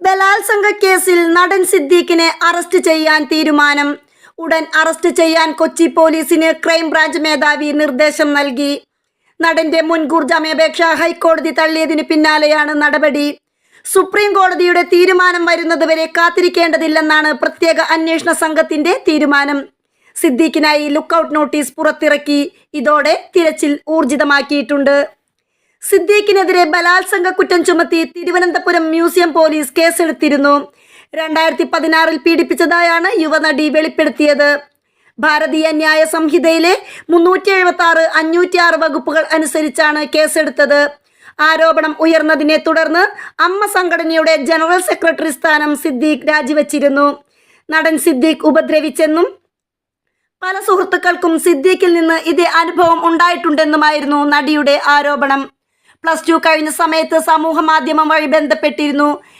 ബലാത്സംഗ കേസിൽ നടൻ സിദ്ദീഖിനെ അറസ്റ്റ് ചെയ്യാൻ തീരുമാനം. ഉടൻ അറസ്റ്റ് ചെയ്യാൻ കൊച്ചി പോലീസിന് ക്രൈംബ്രാഞ്ച് മേധാവി നിർദ്ദേശം നൽകി. നടന്റെ മുൻകൂർ ജാമ്യാപേക്ഷ ഹൈക്കോടതി തള്ളിയതിനു പിന്നാലെയാണ് നടപടി. സുപ്രീം കോടതിയുടെ തീരുമാനം വരുന്നതുവരെ കാത്തിരിക്കേണ്ടതില്ലെന്നാണ് പ്രത്യേക അന്വേഷണ സംഘത്തിന്റെ തീരുമാനം. സിദ്ദീഖിനായി ലുക്കൌട്ട് നോട്ടീസ് പുറത്തിറക്കി. ഇതോടെ തിരച്ചിൽ ഊർജിതമാക്കിയിട്ടുണ്ട്. സിദ്ദീഖിനെതിരെ ബലാത്സംഗ കുറ്റം ചുമത്തി തിരുവനന്തപുരം മ്യൂസിയം പോലീസ് കേസെടുത്തിരുന്നു. 2016 പീഡിപ്പിച്ചതായാണ് യുവനടി വെളിപ്പെടുത്തിയത്. ഭാരതീയ ന്യായ സംഹിതയിലെ 376, 506 വകുപ്പുകൾ അനുസരിച്ചാണ് കേസെടുത്തത്. ആരോപണം ഉയർന്നതിനെ തുടർന്ന് അമ്മ സംഘടനയുടെ ജനറൽ സെക്രട്ടറി സ്ഥാനം സിദ്ദീഖ് രാജിവെച്ചിരുന്നു. നടൻ സിദ്ദീഖ് ഉപദ്രവിച്ചെന്നും പല സുഹൃത്തുക്കൾക്കും സിദ്ദീഖിൽ നിന്ന് ഇതേ അനുഭവം ഉണ്ടായിട്ടുണ്ടെന്നുമായിരുന്നു നടിയുടെ ആരോപണം. +2 കഴിഞ്ഞ സമയത്ത് സമൂഹ മാധ്യമം വഴി ബന്ധപ്പെട്ടിരുന്നു.